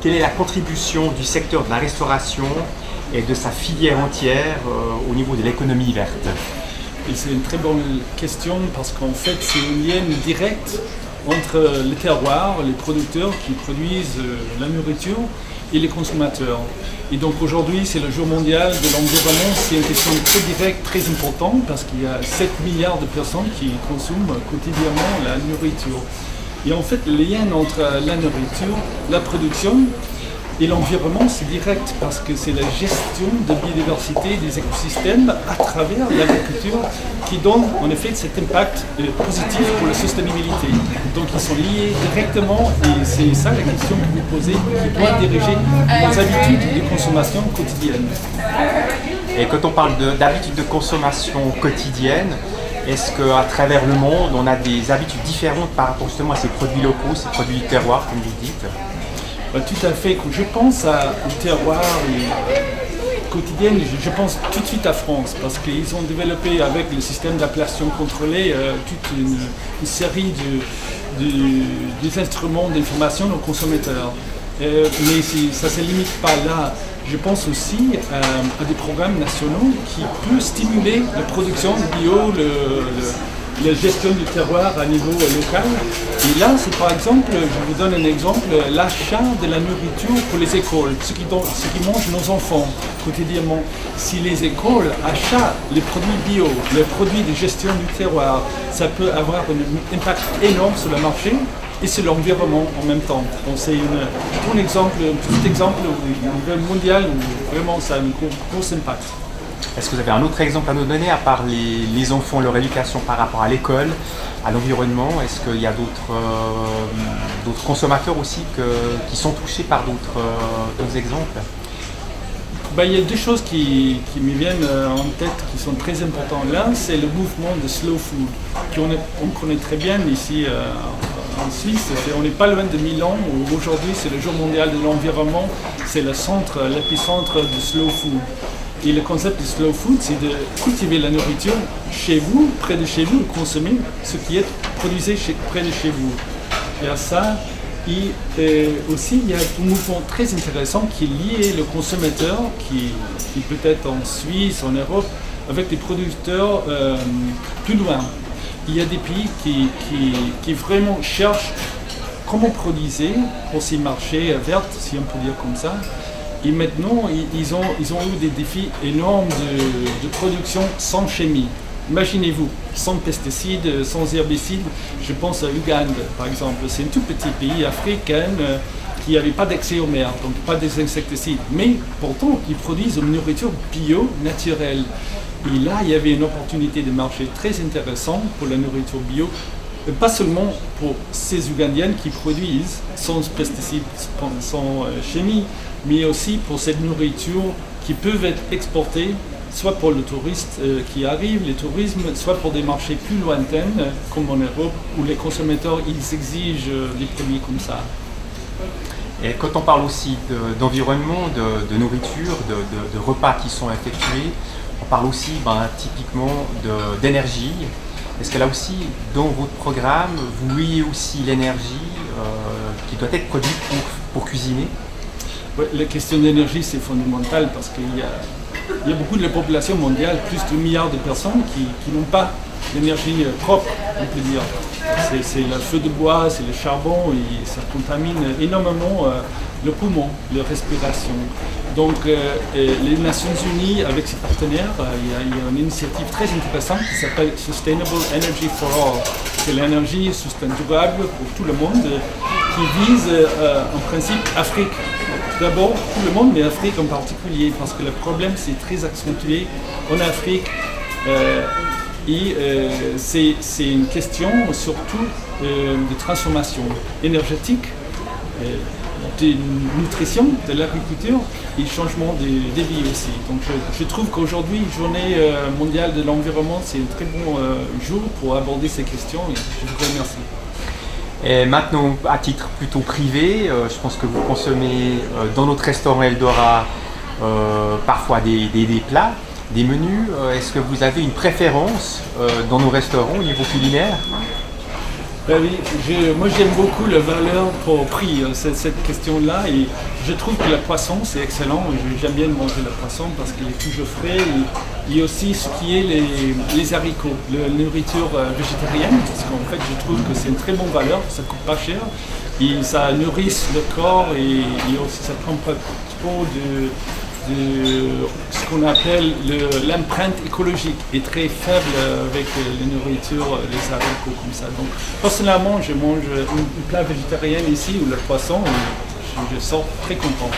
quelle est la contribution du secteur de la restauration et de sa filière entière au niveau de l'économie verte? Et c'est une très bonne question parce qu'en fait, c'est une lien directe entre le terroir, les producteurs qui produisent la nourriture et les consommateurs. Et donc aujourd'hui, c'est le jour mondial de l'environnement. C'est une question très directe, très importante parce qu'il y a 7 milliards de personnes qui consomment quotidiennement la nourriture. Et en fait, le lien entre la nourriture, la production et l'environnement, c'est direct parce que c'est la gestion de biodiversité des écosystèmes à travers l'agriculture qui donne en effet cet impact positif pour la soutenabilité. Donc ils sont liés directement et c'est ça la question que vous posez qui doit diriger nos habitudes de consommation quotidienne. Et quand on parle d'habitudes de consommation quotidienne, est-ce qu'à travers le monde, on a des habitudes différentes par rapport justement à ces produits locaux, ces produits du terroir, comme vous dites? Tout à fait. Quand je pense au terroir quotidien, je pense tout de suite à France parce qu'ils ont développé avec le système d'appellation contrôlée toute une série des instruments d'information aux consommateurs. Mais ça ne se limite pas là. Je pense aussi à des programmes nationaux qui peuvent stimuler la production de bio, la gestion du terroir à niveau local. Et là, c'est par exemple, je vous donne un exemple, l'achat de la nourriture pour les écoles, ce qui mangent nos enfants quotidiennement. Si les écoles achètent les produits bio, les produits de gestion du terroir, ça peut avoir un impact énorme sur le marché et sur l'environnement en même temps. Donc c'est un petit exemple au niveau mondial où vraiment ça a un gros impact. Est-ce que vous avez un autre exemple à nous donner, à part les enfants, leur éducation par rapport à l'école, à l'environnement? Est-ce qu'il y a d'autres consommateurs aussi qui sont touchés par d'autres exemples? Il y a deux choses qui me viennent en tête qui sont très importantes là. C'est le mouvement de slow food, qu'on connaît très bien ici en Suisse. On n'est pas loin de Milan, où aujourd'hui c'est le jour mondial de l'environnement. C'est l'épicentre du slow food. Et le concept du slow food, c'est de cultiver la nourriture chez vous, près de chez vous, et consommer ce qui est produit près de chez vous. Il y a ça. Et aussi, il y a un mouvement très intéressant qui est lié le consommateur, qui peut être en Suisse, en Europe, avec des producteurs plus loin. Il y a des pays qui vraiment cherchent comment produire pour ces marchés verts, si on peut dire comme ça. Et maintenant, ils ont eu des défis énormes de production sans chimie. Imaginez-vous, sans pesticides, sans herbicides. Je pense à Uganda, par exemple. C'est un tout petit pays africain qui n'avait pas d'accès aux mers, donc pas des insecticides. Mais pourtant, ils produisent une nourriture bio, naturelle. Et là, il y avait une opportunité de marché très intéressante pour la nourriture bio. Pas seulement pour ces Ugandiennes qui produisent sans pesticides, sans chimie, mais aussi pour cette nourriture qui peut être exportée soit pour le touriste qui arrive, les tourismes, soit pour des marchés plus lointains, comme en Europe, où les consommateurs ils exigent des produits comme ça. Et quand on parle aussi d'environnement, de nourriture, de repas qui sont effectués, on parle aussi typiquement d'énergie. Est-ce que là aussi, dans votre programme, vous voyez aussi l'énergie qui doit être produite pour cuisiner? Oui, la question d'énergie, c'est fondamental parce qu'il y a beaucoup de la population mondiale, plus de 2 milliards de personnes qui n'ont pas d'énergie propre, on peut dire. C'est le feu de bois, c'est le charbon et ça contamine énormément le poumon, la respiration. Donc les Nations Unies, avec ses partenaires, il y a une initiative très intéressante qui s'appelle Sustainable Energy for All. C'est l'énergie durable pour tout le monde qui vise en principe Afrique. D'abord tout le monde, mais Afrique en particulier, parce que le problème c'est très accentué en Afrique. C'est une question surtout de transformation énergétique, de nutrition, de l'agriculture et changement des vies aussi. Donc je trouve qu'aujourd'hui, Journée mondiale de l'environnement, c'est un très bon jour pour aborder ces questions et je vous remercie. Et maintenant, à titre plutôt privé, je pense que vous consommez dans notre restaurant Eldora parfois des plats, des menus. Est-ce que vous avez une préférence dans nos restaurants au niveau culinaire? Oui, moi j'aime beaucoup la valeur pour prix, cette question-là, et je trouve que le poisson c'est excellent. J'aime bien manger le poisson parce qu'il est toujours frais. Il y a aussi ce qui est les haricots, la nourriture végétarienne, parce qu'en fait je trouve que c'est une très bonne valeur, ça coûte pas cher, et ça nourrit le corps et aussi ça prend pas trop de ce qu'on appelle l'empreinte écologique est très faible avec les nourritures, les haricots comme ça. Donc personnellement je mange une plat végétarien ici ou le poisson et je sors très content.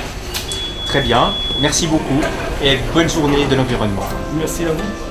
Très bien, merci beaucoup et bonne journée de l'environnement. Merci à vous.